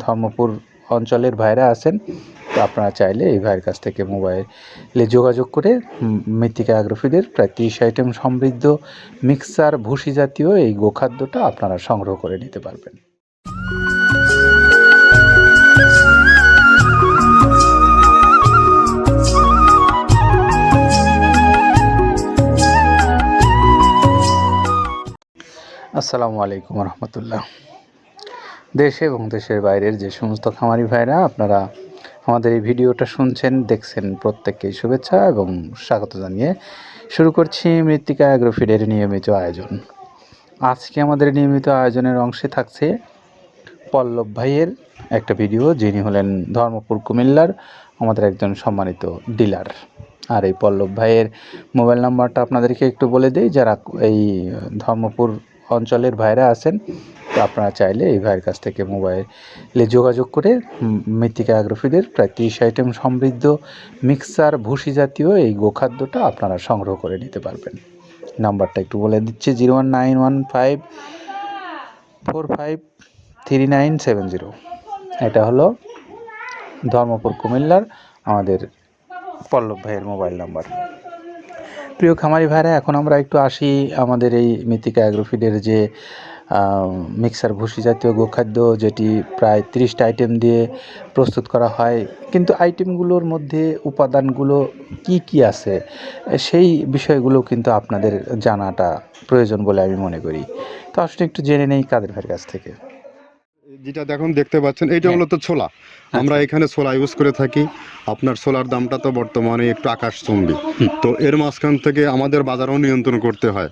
ধর্মপুর অঞ্চলের ভাইরা আছেন, তো আপনারা চাইলে এই ভাইয়ের কাছ থেকে মোবাইলে যোগাযোগ করে মৃত্তিকা অ্যাগ্রোফিডের প্রায় 30 আইটেম সমৃদ্ধ মিক্সার ভুসি জাতীয় এই গোখাদ্যটা আপনারা সংগ্রহ করে নিতে পারবেন। আসসালামু আলাইকুম রহমতুল্লাহ। দেশে এবং দেশের বাইরের যে সমস্ত খামারি ভাইরা আপনারা আমাদের এই ভিডিওটা শুনছেন, দেখছেন, প্রত্যেককেই শুভেচ্ছা এবং স্বাগত জানিয়ে শুরু করছি মৃত্তিকা অ্যাগ্রোফিডের নিয়মিত আয়োজন। আজকে আমাদের নিয়মিত আয়োজনের অংশে থাকছে পল্লব ভাইয়ের একটা ভিডিও, যিনি হলেন ধর্মপুর কুমিল্লার আমাদের একজন সম্মানিত ডিলার। আর এই পল্লব ভাইয়ের মোবাইল নাম্বারটা আপনাদেরকে একটু বলে দিই, যারা এই ধর্মপুর অঞ্চলের ভাইরা আছেন, তো আপনারা চাইলে এই ভাইয়ের কাছ থেকে মোবাইলে যোগাযোগ করে মৃত্তিকা অ্যাগ্রোফিডের প্রায় 30 আইটেম সমৃদ্ধ মিক্সার ভুসি জাতীয় এই গোখাদ্যটা আপনারা সংগ্রহ করে নিতে পারবেন। নাম্বারটা একটু বলে দিচ্ছি, 01915453970। এটা হলো ধর্মপুর কুমিল্লার আমাদের পল্লব ভাইয়ের মোবাইল নাম্বার। প্রিয় খামারি ভাইরা, এখন আমরা একটু আসি আমাদের এই মৃত্তিকা অ্যাগ্রোফিডের যে মিক্সার ভুসি জাতীয় গোখাদ্য, যেটি প্রায় 30টা আইটেম দিয়ে প্রস্তুত করা হয়, কিন্তু আইটেমগুলোর মধ্যে উপাদানগুলো কি কি আছে সেই বিষয়গুলো কিন্তু আপনাদের জানাটা প্রয়োজন বলে আমি মনে করি। তো আসলে একটু জেনে নেই কাদের ভাইয়ের কাছ থেকে। যেটা দেখুন দেখতে পাচ্ছেন, এইটা মূলত ছোলা। আমরা এখানে ছোলা ইউজ করে থাকি। আপনার ছোলার দামটা তো বর্তমানে একটু আকাশচুম্বী, তো এর মাঝখান থেকে আমাদের বাজারও নিয়ন্ত্রণ করতে হয়।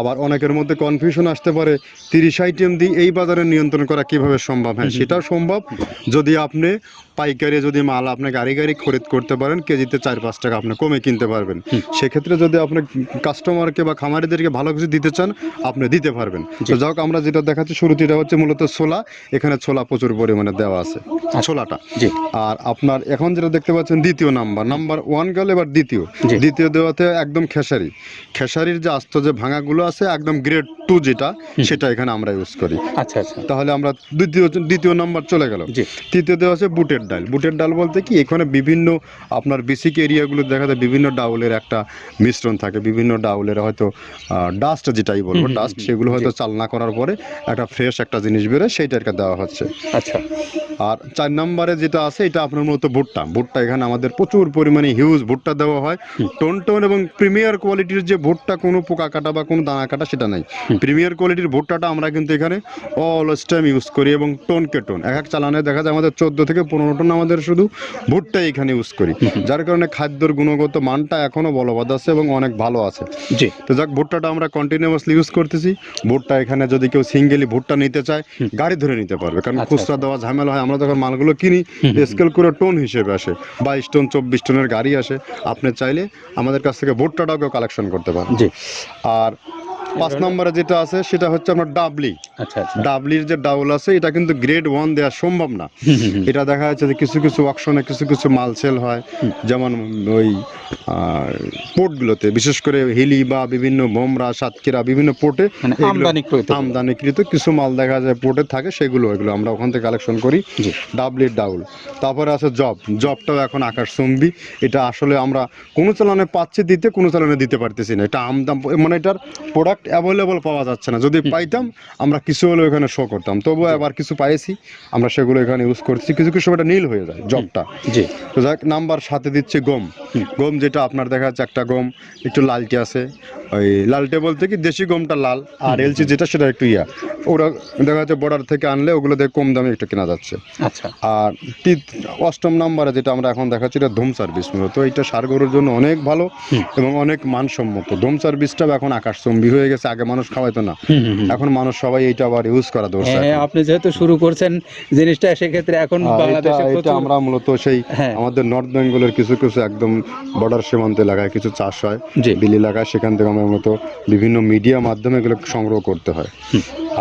আবার অনেকের মধ্যে কনফিউশন আসতে পারে, 30 আইটেম দিয়ে এই বাজারে নিয়ন্ত্রণ করা কিভাবে সম্ভব? হ্যাঁ, সেটাও সম্ভব যদি আপনি পাইকারি যদি মাল আপনি গাড়ি খরিদ করতে পারেন, কেজিতে 4-5 টাকা আপনি কমে কিনতে পারবেন। সেক্ষেত্রে যদি আপনি কাস্টমারকে বা খামারিদেরকে ভালো কিছু দিতে চান, আপনি দিতে পারবেন। তো যাই হোক, আমরা যেটা দেখাচ্ছি শুরুতে, এটা হচ্ছে মূলত ছোলা। এখানে ছোলা প্রচুর পরিমাণে দেওয়া আছে, ছোলাটা। আর আপনার এখন যেটা দেখতে পাচ্ছেন, দ্বিতীয় নাম্বার 1 গেল, এবার দ্বিতীয় দেওয়াতে একদম খেসারির যে আস্ত যে ভাঙাগুলো আছে, একদম গ্রেড 2 যেটা, সেটা এখানে আমরা ইউজ করি। আচ্ছা, তাহলে আমরা দ্বিতীয় নাম্বার চলে গেল। তৃতীয় দেওয়া আছে বুটের ডাল বলতে কি, এখানে বিভিন্ন আপনার বেসিক এরিয়াগুলো দেখা যায় বিভিন্ন ডাউলের একটা মিশ্রণ থাকে, বিভিন্ন ডাউলের হয়তো ডাস্ট, যেটাই বলবো ডাস্ট, সেগুলো হয়তো চালনা করার পরে একটা ফ্রেশ একটা জিনিস বেরোয়, সেইটাকে দেওয়া হচ্ছে। আচ্ছা। আর 4 নম্বরে যেটা আছে, এটা আপনার মূলত ভুট্টা। এখানে আমাদের প্রচুর পরিমাণে হিউজ ভুট্টা দেওয়া হয়। টোন এবং প্রিমিয়ার কোয়ালিটির যে ভুট্টা, কোনো পোকা কাটা বা কোনো দানা কাটা সেটা নাই। প্রিমিয়ার কোয়ালিটির ভুট্টাটা আমরা কিন্তু এখানে অলওয়েজ টাইম ইউজ করি, এবং টোনকে টোন এক চালানে দেখা যায় আমাদের 14 থেকে 15 টন আমাদের শুধু ভুট্টা এখানে ইউজ করি, যার কারণে খাদ্যর গুণগত মানটা এখনো বলবৎ আছে এবং অনেক ভালো আছে। তো যাক, ভুট্টাটা আমরা কন্টিনিউয়াসলি ইউজ করতেছি। ভুট্টা এখানে যদি কেউ সিঙ্গেলি ভুট্টা নিতে চায়, গাড়ি ধরে নিতে পারবে, কারণ খুচরা দেওয়া ঝামেলা হয়। আমরা যখন মালগুলো কিনি, স্কেল করে টোন হিসেবে আসে, 22 টন 24 টনের গাড়ি আসে। আপনি চাইলে আমাদের কাছ থেকে ভুট্টাটাও কেউ কালেকশন করতে পারেন। আর 5 নম্বরে যেটা আছে, সেটা হচ্ছে আপনার ডাবলির যে ডাউল আছে, এটা কিন্তু গ্রেড 1 দেওয়া সম্ভব না। এটা দেখা যাচ্ছে যে কিছু অকশনে কিছু মাল সেল হয়, যেমন ওই পোর্টগুলোতে, বিশেষ করে হিলি বা বিভিন্ন বোমরা, সাতক্ষীরা, বিভিন্ন পোর্টে আমদানিকৃত কিছু মাল দেখা যায় পোর্টে থাকে, এগুলো আমরা ওখান থেকে কালেকশন করি। ডাবলির ডাউল। তারপরে আছে জবটাও এখন আকাশচুম্বী। এটা আসলে আমরা কোনো চালানে পাচ্ছি দিতে, কোনো চালানে দিতে পারতেছি না। এটা আমদাম, মানে এটার প্রোডাক্ট অ্যাভেলেবল পাওয়া যাচ্ছে না। যদি পাইতাম, আমরা কিছু হলেও এখানে শো করতাম। তবুও আবার কিছু পাইছি, আমরা সেগুলো এখানে ইউজ করছি। কিছু এটা নীল হয়ে যায় জবটা। তো যাক, নাম্বার 7 দিচ্ছে গম, যেটা আপনার দেখা যাচ্ছে একটা গম একটু লালটে আছে। ওই লালটে বলতে কি, দেশি গমটা লাল, আর এলচি যেটা সেটা একটু ওরা দেখা যাচ্ছে বর্ডার থেকে আনলে ওগুলো দিয়ে কম দামে একটু কেনা যাচ্ছে। আর 8ম নম্বরে যেটা আমরা এখন দেখাচ্ছি, এটা ধুম সার্ভিস। মূলত এটা ষাঁড় গরুর জন্য অনেক ভালো এবং অনেক মানসম্মত। ধুম সার্ভিসটাও এখন আকাশচুম্বী হয়ে গেছে। আগে মানুষ খাওয়াইতো না, এখন মানুষ সবাই এইটা আবার ইউজ করা দরকার। আপনি যেহেতু শুরু করছেন জিনিসটা, সেক্ষেত্রে এখন বাংলাদেশে আমরা মূলত সেই আমাদের নর্থ বেঙ্গলের কিছু একদম বর্ডার সীমান্ত এলাকায় কিছু চাষ হয়, বিল এলাকায়, সেখান থেকে আমরা মূলত বিভিন্ন মিডিয়া মাধ্যমে এগুলো সংগ্রহ করতে হয়।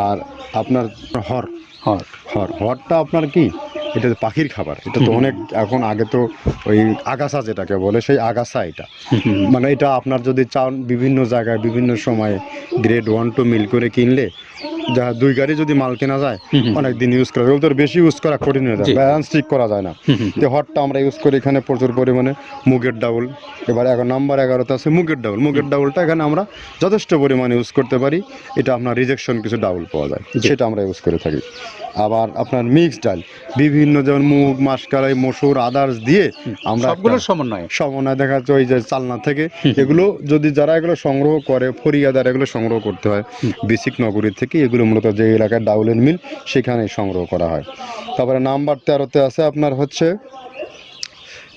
আর আপনার হরটা আপনার কি, এটা পাখির খাবার। এটা তো অনেক এখন, আগে তো ওই আগাছা যেটাকে বলে, সেই আগাছা এটা, মানে এটা আপনার যদি চান বিভিন্ন জায়গায় বিভিন্ন সময়ে গ্রেড 1-2 মিল করে কিনলে যা 2 গাড়ি যদি মাল কেনা যায় অনেক দিন ইউজ করা, ওদের বেশি ইউজ করা কঠিন হয়ে যায়, জি। ব্যালেন্স ঠিক করা যায় না। তো হটটা আমরা ইউজ করি এখানে প্রচুর পরিমাণে মুগের ডাউল। এবার নাম্বার 11তে আছে মুগের ডাউল। মুগের ডাউলটা এখানে আমরা যথেষ্ট পরিমাণে ইউজ করতে পারি। এটা আপনার রিজেকশন কিছু ডাউল পাওয়া যায়, জি। সেটা আমরা ইউজ করে থাকি। আবার আপনার মিক্সড ডাল বিভিন্ন যেমন মুগ, মাসকলাই, মসুর, আদার্স দিয়ে আমরা সবগুলোর সমন্বয়। সমন্বয় দেখা যাচ্ছে ওই যে চালনা থেকে এগুলো যদি যারা এগুলো সংগ্রহ করে, ফরিয়াদার এগুলো সংগ্রহ করতে হয় বেসিক নগরীর থেকে, এগুলো মূলত যে এলাকায় ডাউলের মিল সেখানেই সংগ্রহ করা হয়। তারপরে নাম্বার 13তে আছে আপনার হচ্ছে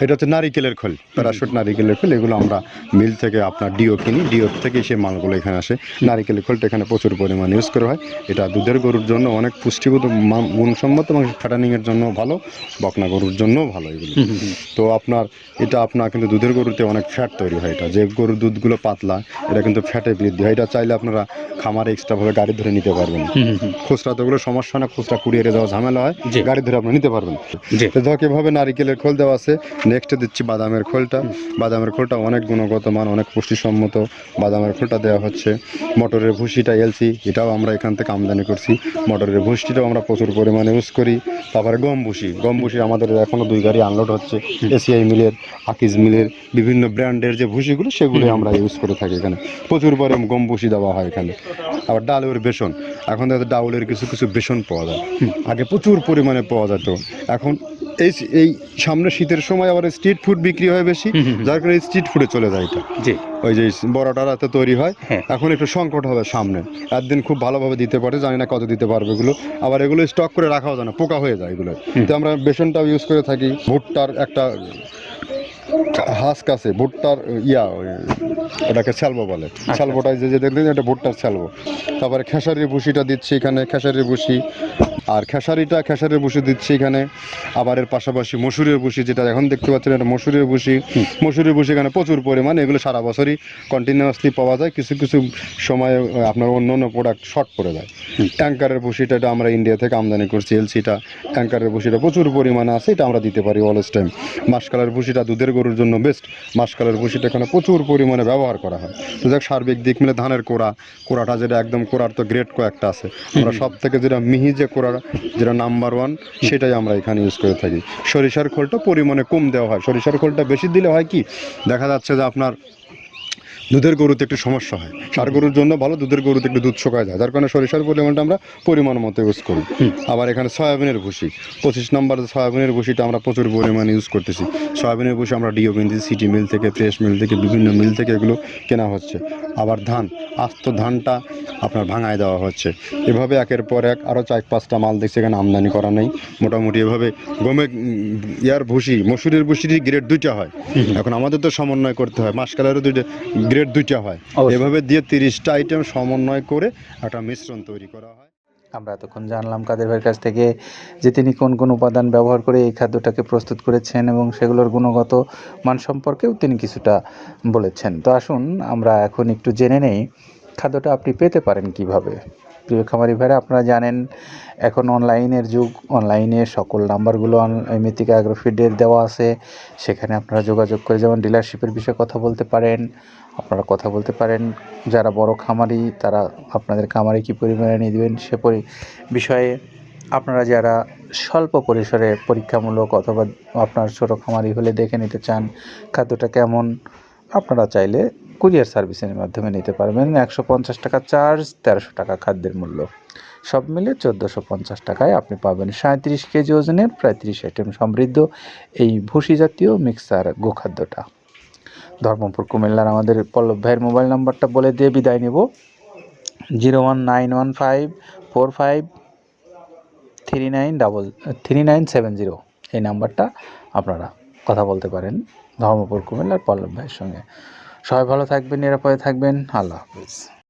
এটা হচ্ছে নারিকেলের খোল, প্যারাশুট নারিকেলের খোল। এগুলো আমরা মিল থেকে আপনার ডিও কিনি, ডিও থেকে সেই মালগুলো এখানে আসে। নারিকেলের খোলটা এখানে প্রচুর পরিমাণে ইউজ করা হয়। এটা দুধের গরুর জন্য অনেক পুষ্টিগত গুণসম্মত এবং ফ্যাটানিংয়ের জন্য ভালো, বকনা গরুর জন্যও ভালো এগুলো। তো আপনার এটা আপনার কিন্তু দুধের গরুতে অনেক ফ্যাট তৈরি হয়। এটা যে গরুর দুধগুলো পাতলা এটা কিন্তু ফ্যাটে বৃদ্ধি হয়। এটা চাইলে আপনারা খামারে এক্সট্রাভাবে গাড়ি ধরে নিতে পারবেন। খুচরা তো ওগুলো সমস্যা না, খুচরা কুরিয়ারে যাওয়া ঝামেলা হয়, জি। গাড়ি ধরে আপনি নিতে পারবেন। জি। তো ধক এভাবে নারিকেলের খোল দেওয়া আছে। নেক্সট দিচ্ছি বাদামের খোলটা। বাদামের খোলটা অনেক গুণগত মান, অনেক পুষ্টিসম্মত। বাদামের খোলটা দেওয়া হচ্ছে। মটরের ভুসিটা এলসি, এটাও আমরা এখান থেকে আমদানি করছি। মটরের ভুসিটাও আমরা প্রচুর পরিমাণে ইউজ করি। তারপরে গম ভুসি, গম ভুসি আমাদের এখনও 2 গাড়ি আনলোড হচ্ছে। এসিআই মিলের, আকিজ মিলের বিভিন্ন ব্র্যান্ডের যে ভুসিগুলো সেগুলো আমরা ইউজ করে থাকি এখানে। প্রচুর পরিমাণে গম ভুসি দেওয়া হয় এখানে। আবার ডালের বেসন, এখন দেখা যায় ডাউলের কিছু কিছু বেসন পাওয়া যায়, আগে প্রচুর পরিমাণে পাওয়া যেত। এখন এই সামনে শীতের সময় আবার স্ট্রিট ফুড বিক্রি হয় বেশি, যার কারণে স্ট্রিট ফুডে চলে যায় এটা। জি। ওই যে বড়টা রাতে তৈরি হয়, হ্যাঁ। এখন একটু সংকট হবে সামনে। একদিন খুব ভালোভাবে দিতে পারে, জানি না কত দিতে পারবে এগুলো। আবার এগুলো স্টক করে রাখাও যায় না, পোকা হয়ে যায় এগুলো। তো আমরা বেসনটাও ইউজ করে থাকি। ভুট্টার একটা হাস্ক আছে, ভুট্টার ওটাকে ছ্যালবো বলে, ছ্যালবোটাই যে দেখলেন এটা ভুট্টার ছ্যালবো। তারপরে খেসারির ভুসিটা দিচ্ছি এখানে, খেসারির ভুসি। আর খেসারির ভুসি দিচ্ছি এখানে। আবার এর পাশাপাশি মসুরের ভুসি, যেটা এখন দেখতে পাচ্ছেন এটা মসুরের ভুসি। মসুরের ভুসি এখানে প্রচুর পরিমাণে, এগুলো সারা বছরই কন্টিনিউয়াসলি পাওয়া যায়। কিছু কিছু সময় আপনার অন্য অন্য প্রোডাক্ট শর্ট পড়ে যায়। ট্যাঙ্কারের ভুসিটা এটা আমরা ইন্ডিয়া থেকে আমদানি করছি, এলসিটা। ট্যাঙ্কারের ভুসিটা প্রচুর পরিমাণে আছে, এটা আমরা দিতে পারি অলওয়েজ টাইম। মাসকালের ভুসিটা দুধের গরুর জন্য বেস্ট। মাসকালের ভুসিটা এখানে প্রচুর পরিমাণে ব্যবহার করা হয়। তো দেখ সার্বিক দিক মিলে ধানের কোড়াটা যেটা একদম কোড়ার তো গ্রেড কয়েকটা আছে, আমরা সব থেকে যেটা মিহি যে কোড়া, যেটা নাম্বার 1, সেটাই আমরা এখানে ইউজ করে থাকি। সরিষার খোলটা পরিমাণে কম দেওয়া হয়। সরিষার খোলটা বেশি দিলে হয় কি, দেখা যাচ্ছে যে আপনার দুধের গরুতে একটু সমস্যা হয়। ষাঁড় গরুর জন্য ভালো, দুধের গরুতে একটু দুধ শুকায় যায়, যার কারণে সরিষার পরিমাণটা আমরা পরিমাণ মতো ইউজ করি। আবার এখানে সয়াবিনের ভুসি 25 নম্বর সয়াবিনের ভুসিটা আমরা প্রচুর পরিমাণে ইউজ করতেছি। সয়াবিনের ভুসি আমরা ডিও কিনতেছি সিটি মিল থেকে, ফ্রেশ মিল থেকে, বিভিন্ন মিল থেকে এগুলো কেনা হচ্ছে। আবার ধান, আস্ত ধানটা আপনার ভাঙায় দেওয়া হচ্ছে। এভাবে একের পর এক আরও 4-5টা মাল দেখছি এখানে আমদানি করা নেই। মোটামুটি এভাবে ভুসি, মসুরের ভুসির গ্রেড 2টা হয়। এখন আমাদের তো সমন্বয় করতে হয়, মাসকালেরও গ্রেড 2টা হয়। এভাবে দিয়ে 30টা আইটেম সমন্বয় করে একটা মিশ্রণ তৈরি করা হয়। আমরা এতক্ষণ জানলাম কাদের ভাইয়ের কাছ থেকে যে তিনি কোন কোন উপাদান ব্যবহার করে এই খাদ্যটাকে প্রস্তুত করেছেন এবং সেগুলোর গুণগত মান সম্পর্কেও তিনি কিছুটা বলেছেন। তো আসুন আমরা এখন একটু জেনে নেই খাদ্যটা আপনি পেতে পারেন কিভাবে। প্রিয় খামারি ভাইরা, আপনারা জানেন এখন অনলাইনের যুগ, অনলাইনে সকল নাম্বারগুলো মৃত্তিকা অ্যাগ্রোফিডের দেওয়া আছে, সেখানে আপনারা যোগাযোগ করে যেমন ডিলারশিপের বিষয়ে কথা বলতে পারেন, আপনারা কথা বলতে পারেন। যারা বড় খামারি তারা আপনাদের খামারে কী পরিমাণে নিয়ে দেবেন সে বিষয়ে, আপনারা যারা স্বল্প পরিসরে পরীক্ষামূলক অথবা আপনার ছোটো খামারি হলে দেখে নিতে চান খাদ্যটা কেমন, আপনারা চাইলে কুরিয়ার সার্ভিসের মাধ্যমে নিতে পারবেন। 150 টাকা চার্জ, 1300 টাকা খাদ্যের মূল্য, সব মিলে 1450 টাকায় আপনি পাবেন 37 কেজি ওজনের প্রায় 30 আইটেম সমৃদ্ধ এই ভুসি জাতীয় মিক্সার গোখাদ্যটা। ধর্মপুর কুমিল্লার আমাদের পল্লব ভাইয়ের মোবাইল নাম্বারটা বলে দিয়ে বিদায় নেব। 01915453970, এই নাম্বারটা আপনারা কথা বলতে পারেন ধর্মপুর কুমিল্লার পল্লব ভাইয়ের সঙ্গে। সবাই ভালো থাকবেন, নিরাপদে থাকবেন। আল্লাহ হাফিজ।